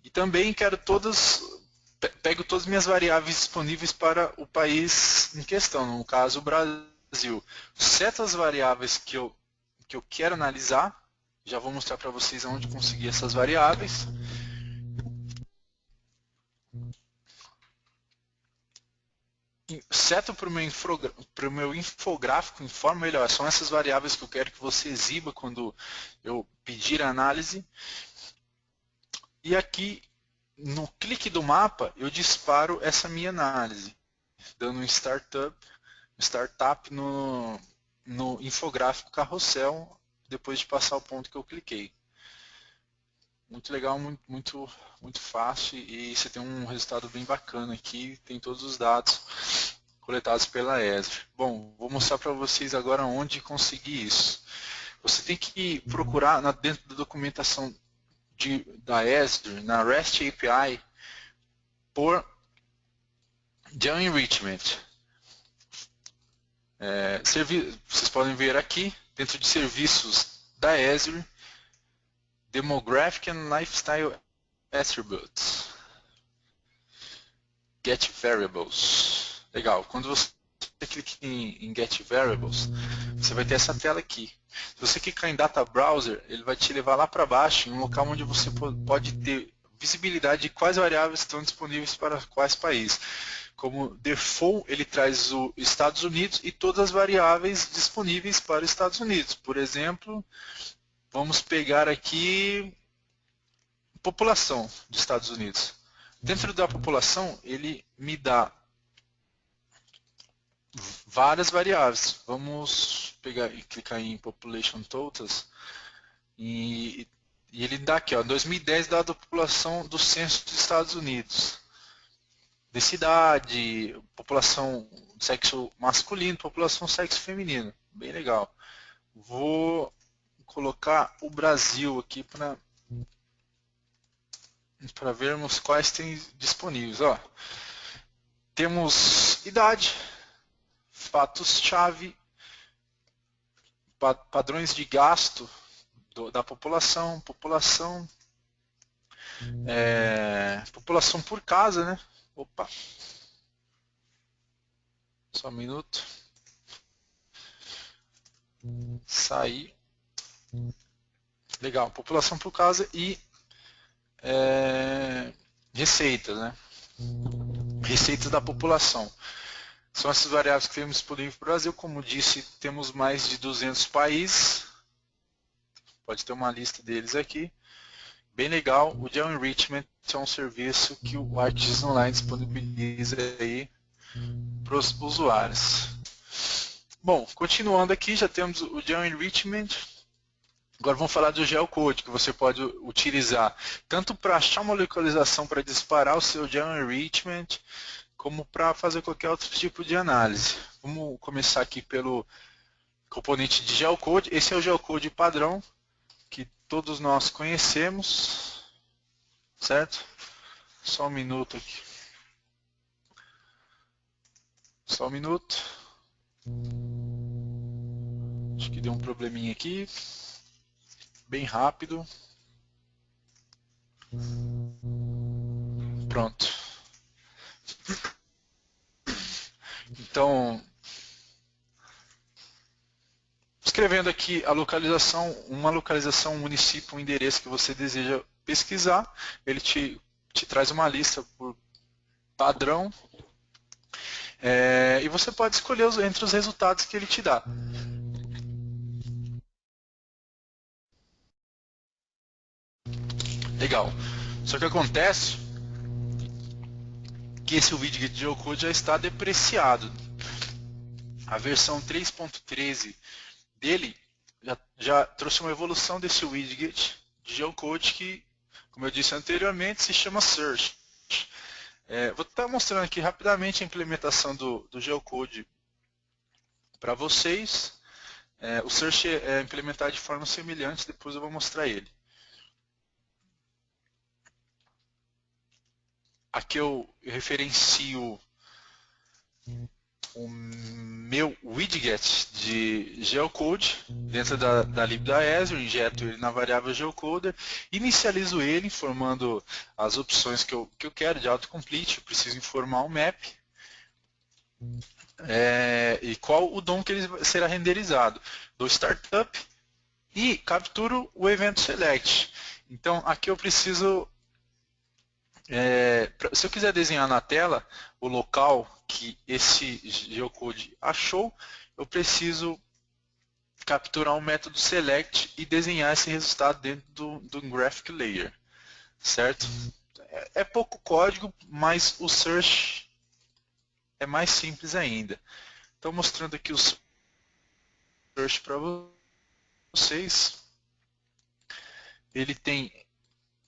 E também pego todas as minhas variáveis disponíveis para o país em questão, no caso o Brasil. Seto as variáveis que eu quero analisar, já vou mostrar para vocês onde conseguir essas variáveis. Seto para o meu infográfico, informo ele, são essas variáveis que eu quero que você exiba quando eu pedir a análise. E aqui, no clique do mapa, eu disparo essa minha análise, dando um startup no infográfico carrossel, depois de passar o ponto que eu cliquei. Muito legal, muito fácil, e você tem um resultado bem bacana aqui, tem todos os dados coletados pela Esri. Bom, vou mostrar para vocês agora onde conseguir isso. Você tem que procurar dentro da documentação da Azure na REST API por GeoEnrichment. Vocês podem ver aqui, dentro de serviços da Azure, Demographic and Lifestyle Attributes. Get Variables. Legal. Quando você clica em Get Variables, você vai ter essa tela aqui. Se você clicar em Data Browser, ele vai te levar lá para baixo, em um local onde você pode ter visibilidade de quais variáveis estão disponíveis para quais países. Como default, ele traz os Estados Unidos e todas as variáveis disponíveis para os Estados Unidos. Por exemplo, vamos pegar aqui população dos Estados Unidos. Dentro da população, ele me dá várias variáveis. Vamos pegar e clicar em Population Totals e ele dá aqui, ó, 2010 dado a população do censo dos Estados Unidos. De cidade, população sexo masculino, população sexo feminino. Bem legal. Vou colocar o Brasil aqui para vermos quais tem disponíveis. Ó, temos idade, fatos-chave, padrões de gasto da população, população por casa, né? Opa, só um minuto. Sair. Legal, população por casa e receitas, né? Receitas da população. São essas variáveis que temos disponíveis para o Brasil. Como disse, temos mais de 200 países. Pode ter uma lista deles aqui. Bem legal. O GeoEnrichment é um serviço que o ArcGIS Online disponibiliza aí para os usuários. Bom, continuando aqui, já temos o GeoEnrichment. Agora vamos falar do geocode, que você pode utilizar tanto para achar uma localização para disparar o seu GeoEnrichment, como para fazer qualquer outro tipo de análise. Vamos começar aqui pelo componente de geocode. Esse é o geocode padrão, que todos nós conhecemos, certo? Só um minuto aqui. Só um minuto. Acho que deu um probleminha aqui. Bem rápido. Pronto. Então, escrevendo aqui a localização, uma localização, um município, um endereço que você deseja pesquisar, ele te traz uma lista por padrão, e você pode escolher entre os resultados que ele te dá. Legal. Só que acontece que esse widget de geocode já está depreciado. A versão 3.13 dele já trouxe uma evolução desse widget de geocode que, como eu disse anteriormente, se chama Search. Vou estar mostrando aqui rapidamente a implementação do geocode para vocês. O Search é implementado de forma semelhante, depois eu vou mostrar ele. Aqui eu referencio o meu widget de geocode dentro da lib da Azure, injeto ele na variável geocoder, inicializo ele informando as opções que eu quero de autocomplete, eu preciso informar o map e qual o DOM que ele será renderizado. Dou startup e capturo o evento select. Então aqui eu preciso, se eu quiser desenhar na tela o local que esse geocode achou, eu preciso capturar um método select e desenhar esse resultado dentro do Graphic Layer, certo? É pouco código, mas o Search é mais simples ainda. Estou mostrando aqui o Search para vocês. Ele tem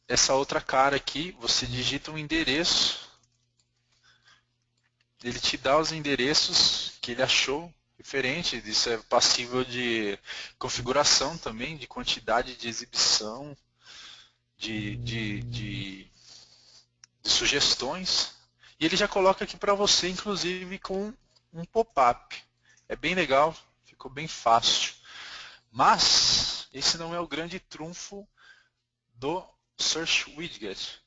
essa outra cara aqui, você digita um endereço, ele te dá os endereços que ele achou referente, isso é passível de configuração também, de quantidade de exibição, de sugestões, e ele já coloca aqui para você, inclusive com um pop-up. É bem legal, ficou bem fácil. Mas esse não é o grande trunfo do Search Widget.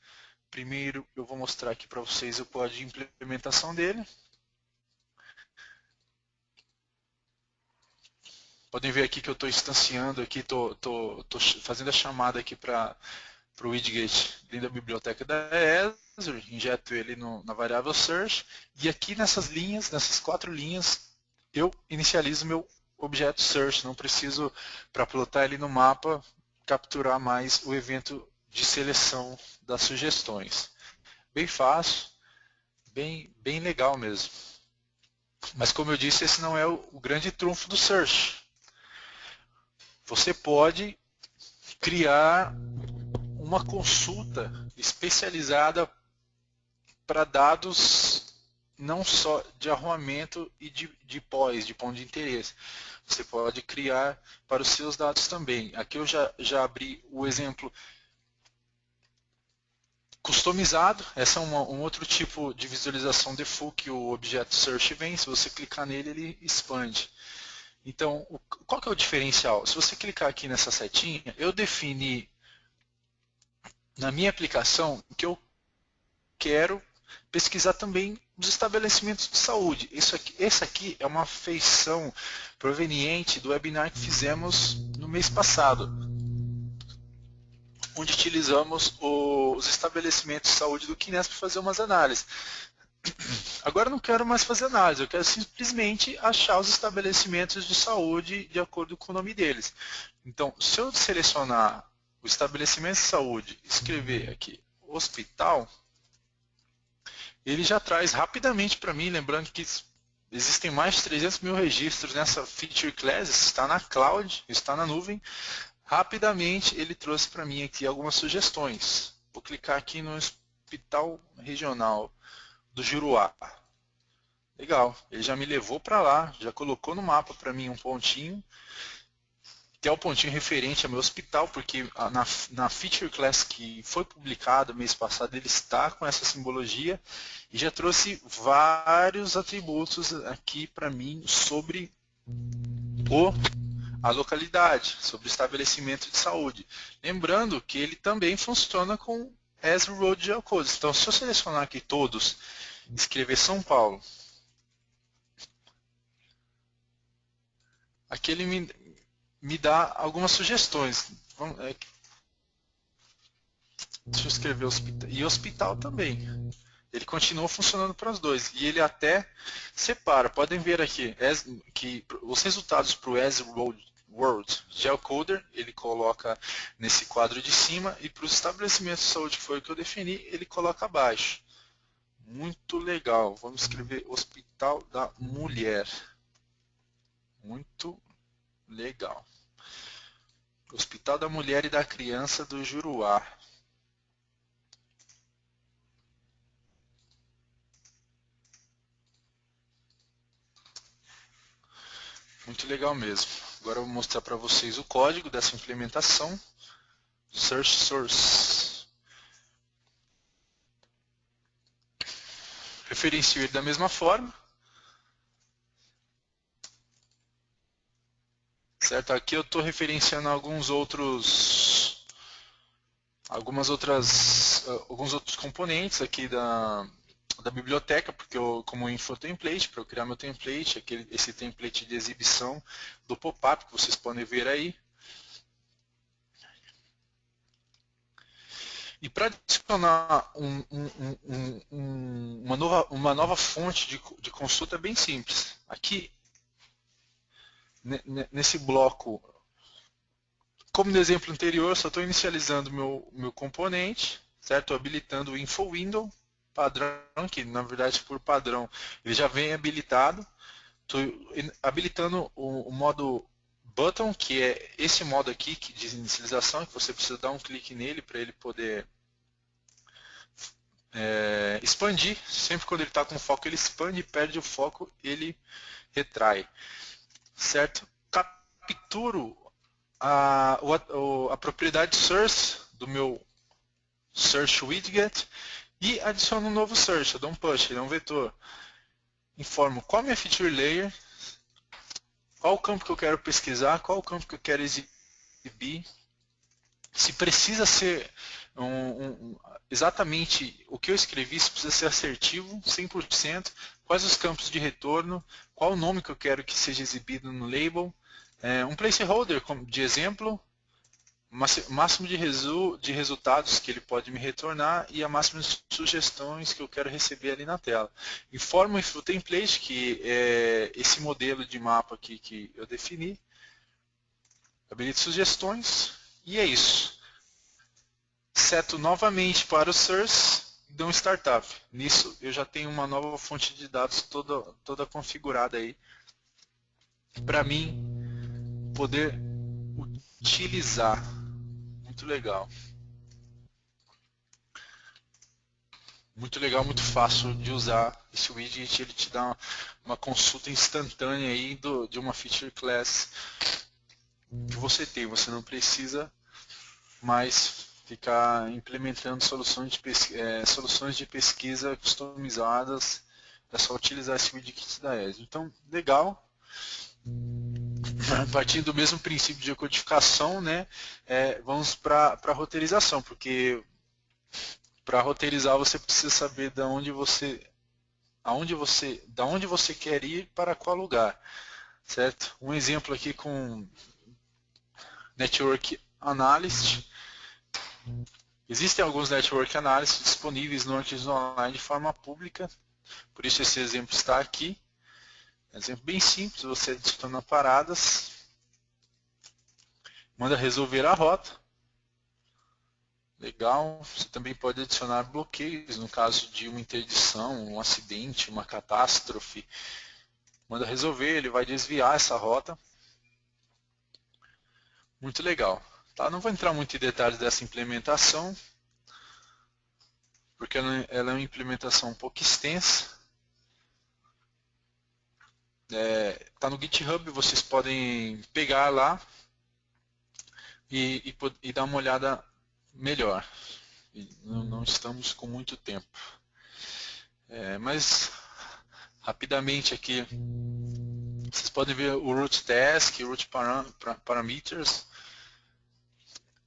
Primeiro eu vou mostrar aqui para vocês o código de implementação dele. Podem ver aqui que eu estou instanciando aqui, estou fazendo a chamada aqui para o widget dentro da biblioteca da Azure, injeto ele na variável search, e aqui nessas linhas, nessas 4 linhas, eu inicializo meu objeto search, não preciso, para plotar ele no mapa, capturar mais o evento de seleção das sugestões. Bem fácil, bem legal mesmo. Mas como eu disse, esse não é o grande trunfo do search. Você pode criar uma consulta especializada para dados não só de arruamento e de pós, de ponto de interesse. Você pode criar para os seus dados também. Aqui eu já abri o exemplo customizado. Essa é um outro tipo de visualização default que o objeto search vem. Se você clicar nele, ele expande. Então, qual que é o diferencial? Se você clicar aqui nessa setinha, eu defini na minha aplicação que eu quero pesquisar também os estabelecimentos de saúde. Esse aqui é uma feição proveniente do webinar que fizemos no mês passado, onde utilizamos os estabelecimentos de saúde do Kines para fazer umas análises. Agora eu não quero mais fazer análise, eu quero simplesmente achar os estabelecimentos de saúde de acordo com o nome deles. Então, se eu selecionar o estabelecimento de saúde, escrever aqui hospital, ele já traz rapidamente para mim, lembrando que existem mais de 300 mil registros nessa feature class, está na cloud, está na nuvem. Rapidamente ele trouxe para mim aqui algumas sugestões. Vou clicar aqui no hospital regional do Juruá. Legal, ele já me levou para lá, já colocou no mapa para mim um pontinho, que é o pontinho referente ao meu hospital, porque na feature class que foi publicado mês passado, ele está com essa simbologia e já trouxe vários atributos aqui para mim sobre a localidade, sobre o estabelecimento de saúde. Lembrando que ele também funciona com Azure Road Geocodes. Então, se eu selecionar aqui todos, escrever São Paulo, aqui ele me dá algumas sugestões. Deixa eu escrever hospital. E hospital também. Ele continua funcionando para os dois. E ele até separa. Podem ver aqui que os resultados para o Azure World Geocoder, ele coloca nesse quadro de cima, e para os estabelecimentos de saúde, que foi o que eu defini, ele coloca abaixo. Muito legal. Vamos escrever Hospital da Mulher. Muito legal. Hospital da Mulher e da Criança do Juruá. Muito legal mesmo. Agora eu vou mostrar para vocês o código dessa implementação. Search Source. Referencio ele da mesma forma. Certo? Aqui eu estou referenciando alguns outros componentes aqui da biblioteca, porque como info template, para eu criar meu template, esse template de exibição do pop-up que vocês podem ver aí. E para adicionar uma nova fonte de consulta é bem simples. Aqui, nesse bloco, como no exemplo anterior, só estou inicializando meu componente, certo? Habilitando o info window padrão, que na verdade por padrão ele já vem habilitado. Estou habilitando o modo button, que é esse modo aqui de inicialização, que você precisa dar um clique nele para ele poder expandir. Sempre quando ele está com foco, ele expande, perde o foco, ele retrai. Certo? Capturo a propriedade source do meu search widget e adiciono um novo search, eu dou um push, ele é um vetor. Informo qual é a minha feature layer, qual o campo que eu quero pesquisar, qual o campo que eu quero exibir, se precisa ser exatamente o que eu escrevi, se precisa ser assertivo, 100%, quais os campos de retorno, qual o nome que eu quero que seja exibido no label, um placeholder de exemplo, máximo de resultados que ele pode me retornar e a máxima de sugestões que eu quero receber ali na tela. Informo o template, que é esse modelo de mapa aqui que eu defini, habilito sugestões e é isso. Seto novamente para o source e dou um startup. Nisso eu já tenho uma nova fonte de dados toda configurada aí para mim poder utilizar. Muito legal. Muito legal, muito fácil de usar esse widget. Ele te dá uma consulta instantânea aí de uma feature class que você tem. Você não precisa mais ficar implementando soluções de pesquisa customizadas. É só utilizar esse widget da ESO. Então, legal. Partindo do mesmo princípio de codificação, né, vamos para a roteirização, porque para roteirizar você precisa saber da onde você quer ir para qual lugar, certo? Um exemplo aqui com Network Analyst. Existem alguns Network Analysts disponíveis no ArcGIS Online de forma pública, por isso esse exemplo está aqui. Exemplo bem simples, você adiciona paradas, manda resolver a rota. Legal, você também pode adicionar bloqueios no caso de uma interdição, um acidente, uma catástrofe. Manda resolver, ele vai desviar essa rota. Muito legal. Tá? Não vou entrar muito em detalhes dessa implementação, porque ela é uma implementação um pouco extensa. Tá no GitHub, vocês podem pegar lá e dar uma olhada melhor. Não estamos com muito tempo. Mas rapidamente aqui, vocês podem ver o root task, o root parameters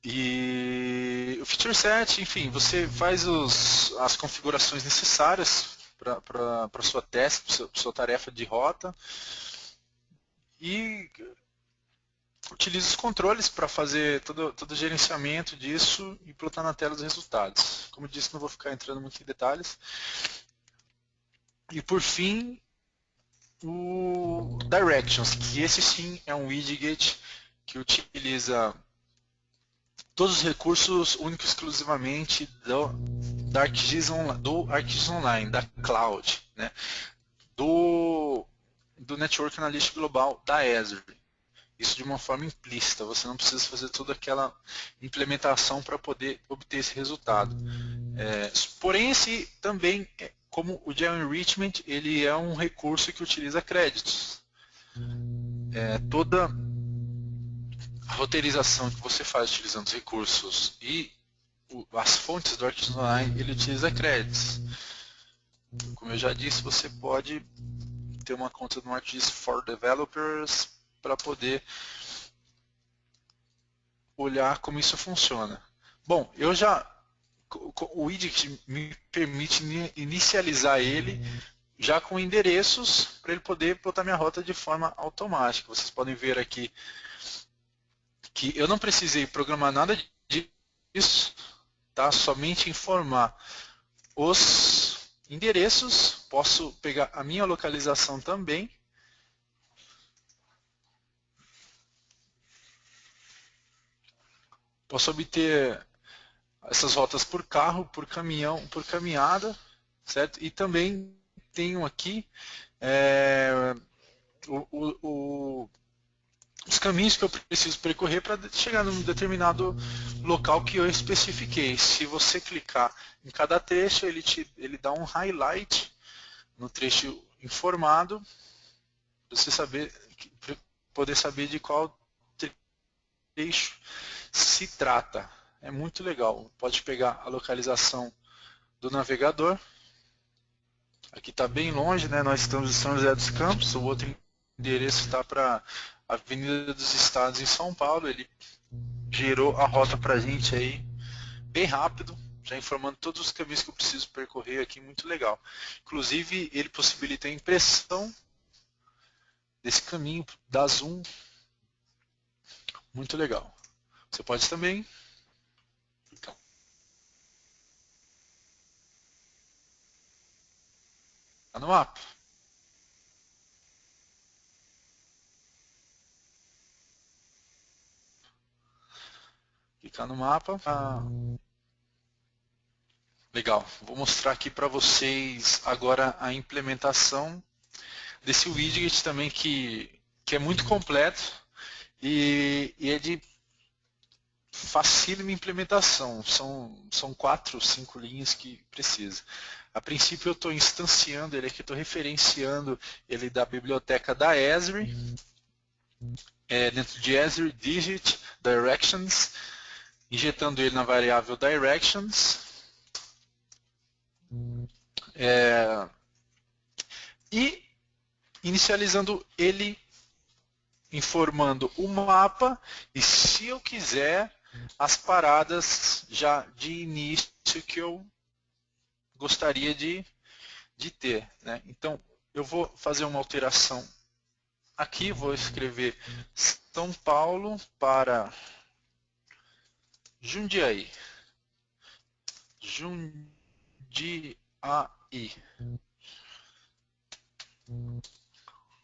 e o feature set. Enfim, você faz as configurações necessárias para a sua task, para sua tarefa de rota e utiliza os controles para fazer todo o gerenciamento disso e plotar na tela os resultados. Como eu disse, não vou ficar entrando muito em detalhes. E por fim, o Directions, que esse sim é um widget que utiliza todos os recursos únicos exclusivamente do ArcGIS Online, da Cloud, né? do Network Analytics Global da Azure. Isso de uma forma implícita, você não precisa fazer toda aquela implementação para poder obter esse resultado. Porém, esse também, como o GeoEnrichment, ele é um recurso que utiliza créditos. Toda a roteirização que você faz utilizando os recursos e as fontes do ArcGIS Online, ele utiliza créditos. Como eu já disse, você pode ter uma conta no ArcGIS for Developers para poder olhar como isso funciona. Bom, o widget me permite inicializar ele já com endereços para ele poder plotar minha rota de forma automática. Vocês podem ver aqui que eu não precisei programar nada disso, tá? Somente informar os endereços. Posso pegar a minha localização também. Posso obter essas rotas por carro, por caminhão, por caminhada, certo? E também tenho aqui os caminhos que eu preciso percorrer para chegar num determinado local que eu especifiquei. Se você clicar em cada trecho, ele dá um highlight no trecho informado, para você poder saber de qual trecho se trata. É muito legal. Pode pegar a localização do navegador. Aqui está bem longe, né? Nós estamos em São José dos Campos, o outro endereço está para a Avenida dos Estados em São Paulo. Ele gerou a rota para a gente aí bem rápido, já informando todos os caminhos que eu preciso percorrer aqui, muito legal. Inclusive, ele possibilita a impressão desse caminho, da Zoom, muito legal. Você pode também clicar no mapa. Clicar no mapa. Legal, vou mostrar aqui para vocês agora a implementação desse widget também que é muito completo e é de facílima implementação. São 4 ou 5 linhas que precisa. A princípio eu estou instanciando ele aqui, estou referenciando ele da biblioteca da Esri, dentro de Esri Digit Directions, injetando ele na variável Directions. E inicializando ele, informando o mapa e, se eu quiser, as paradas já de início que eu gostaria de ter, né? Então, eu vou fazer uma alteração aqui, vou escrever São Paulo para Jundiaí. Jundiaí.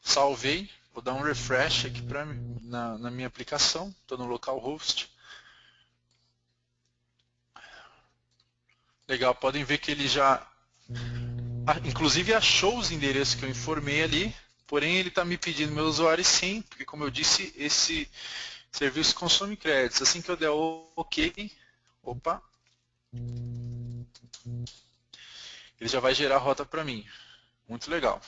Salvei, vou dar um refresh aqui na minha aplicação, estou no localhost. Legal, podem ver que ele já, inclusive, achou os endereços que eu informei ali, porém ele está me pedindo meu usuário e senha, porque, como eu disse, esse serviço consome créditos. Assim que eu der OK, ele já vai gerar a rota para mim. Muito legal.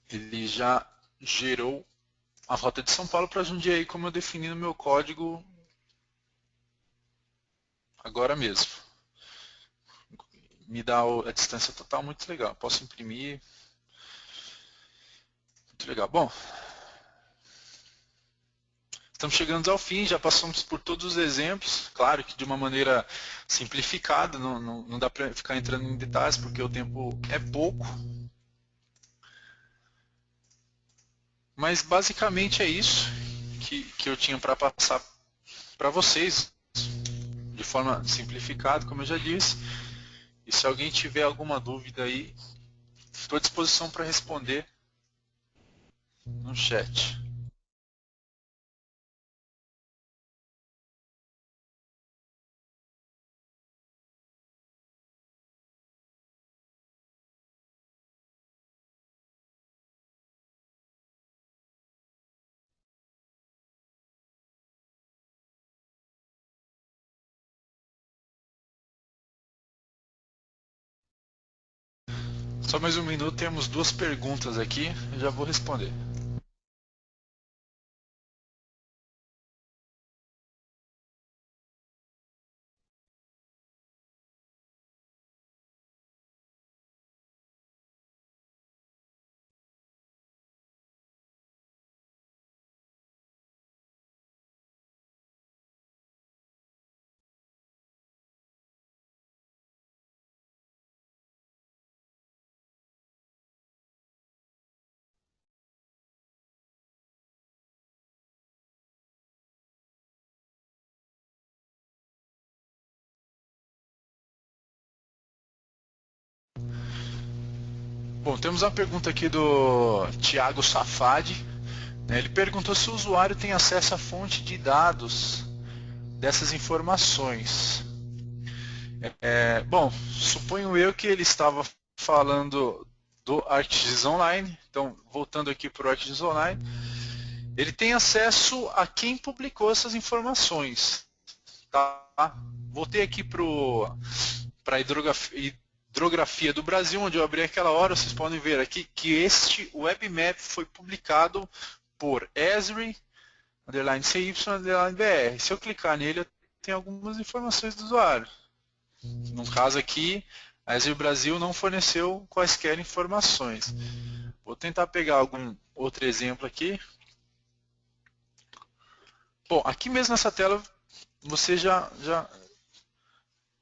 Ele já gerou a rota de São Paulo para Jundiaí, como eu defini no meu código agora mesmo. Me dá a distância total, muito legal. Posso imprimir. Muito legal. Bom, estamos chegando ao fim, já passamos por todos os exemplos. Claro que de uma maneira simplificada, não dá para ficar entrando em detalhes, porque o tempo é pouco. Mas basicamente é isso que eu tinha para passar para vocês, de forma simplificada, como eu já disse. E se alguém tiver alguma dúvida aí, estou à disposição para responder no chat. Só mais um minuto, temos 2 perguntas aqui, eu já vou responder. Bom, temos uma pergunta aqui do Thiago Safadi. Ele perguntou se o usuário tem acesso à fonte de dados dessas informações. Bom, suponho eu que ele estava falando do ArcGIS Online. Então, voltando aqui para o ArcGIS Online, ele tem acesso a quem publicou essas informações. Tá? Voltei aqui para a hidrografia do Brasil, onde eu abri aquela hora. Vocês podem ver aqui que este webmap foi publicado por Esri underline CY, underline BR. Se eu clicar nele, eu tenho algumas informações do usuário. No caso aqui, a Azure Brasil não forneceu quaisquer informações. Vou tentar pegar algum outro exemplo aqui. Bom, aqui mesmo nessa tela você já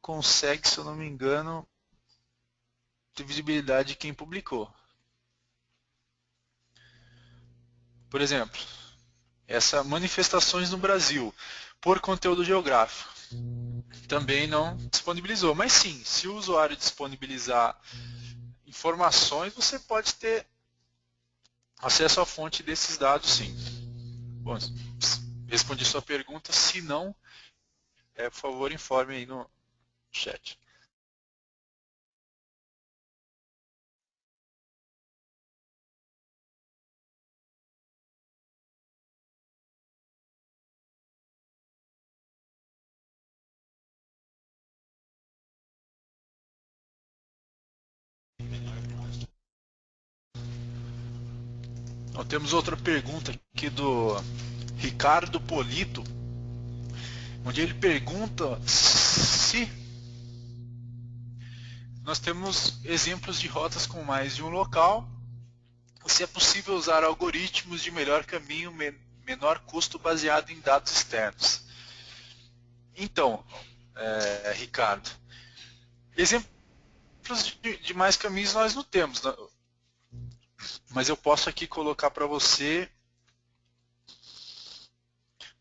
consegue, se eu não me engano, ter visibilidade de quem publicou. Por exemplo, essa manifestações no Brasil por conteúdo geográfico também não disponibilizou. Mas sim, se o usuário disponibilizar informações, você pode ter acesso à fonte desses dados, sim. Bom, respondi sua pergunta. Se não, por favor, informe aí no chat. Então, temos outra pergunta aqui do Ricardo Polito, onde ele pergunta se nós temos exemplos de rotas com mais de um local, se é possível usar algoritmos de melhor caminho, menor custo baseado em dados externos. Então, Ricardo, exemplos de mais caminhos nós não temos, mas eu posso aqui colocar para você,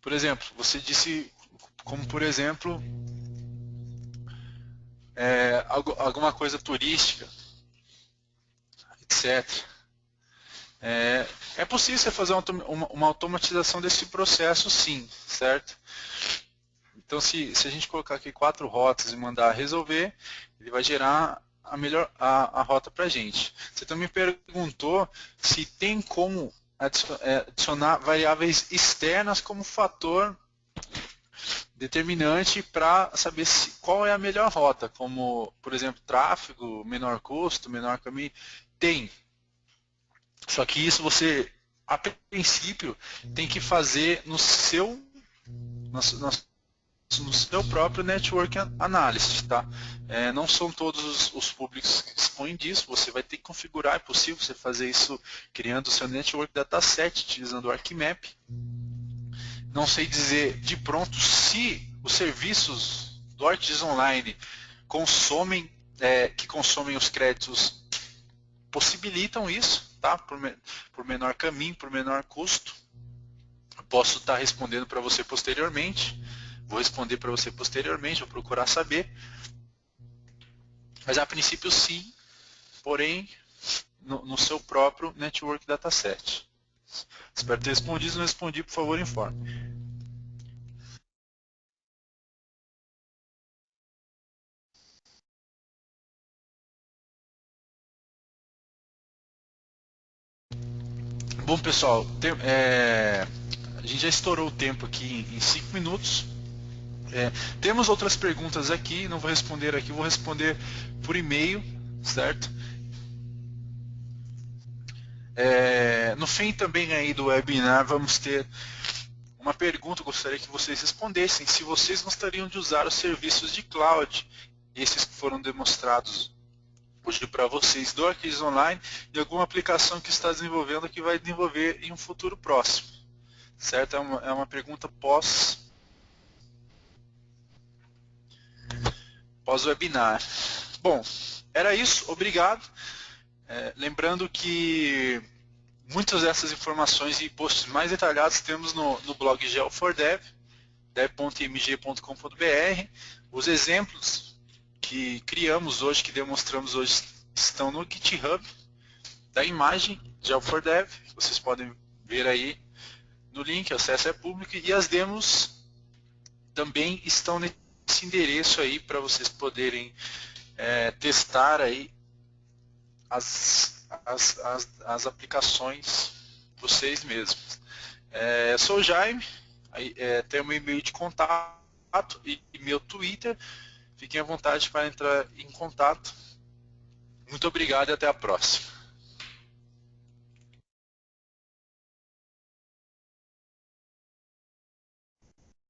por exemplo, você disse, como por exemplo, alguma coisa turística, etc. É possível você fazer uma automatização desse processo, sim, certo? Então, se a gente colocar aqui 4 rotas e mandar resolver, ele vai gerar a rota para a gente. Você também perguntou se tem como adicionar variáveis externas como fator determinante para saber qual é a melhor rota, como, por exemplo, tráfego, menor custo, menor caminho. Tem. Só que isso você, a princípio, tem que fazer no seu próprio Network Analysis, tá? Não são todos os públicos que dispõem disso, você vai ter que configurar, é possível você fazer isso criando o seu Network Dataset, utilizando o ArcMap. Não sei dizer de pronto se os serviços do ArcGIS Online que consomem os créditos possibilitam isso, tá? Por menor caminho, por menor custo. Eu posso estar respondendo para você posteriormente. Vou responder para você posteriormente, vou procurar saber. Mas a princípio sim, porém no seu próprio Network Dataset. Espero ter respondido. Se não respondi, por favor, informe. Bom, pessoal, a gente já estourou o tempo aqui em 5 minutos. Temos outras perguntas aqui, não vou responder aqui, vou responder por e-mail, certo? No fim também aí do webinar vamos ter uma pergunta, gostaria que vocês respondessem, se vocês gostariam de usar os serviços de cloud, esses que foram demonstrados hoje para vocês do ArcGIS Online, e alguma aplicação que está desenvolvendo que vai desenvolver em um futuro próximo, certo? É uma pergunta pós-webinar. Bom, era isso, obrigado. Lembrando que muitas dessas informações e posts mais detalhados temos no blog Geo4Dev, dev.mg.com.br. Os exemplos que criamos hoje, que demonstramos hoje, estão no GitHub da imagem Geo4Dev. Vocês podem ver aí no link, o acesso é público, e as demos também estão nesse endereço aí para vocês poderem testar aí as aplicações vocês mesmos. Sou o Jaime, tenho meu e-mail de contato e meu Twitter. Fiquem à vontade para entrar em contato. Muito obrigado e até a próxima.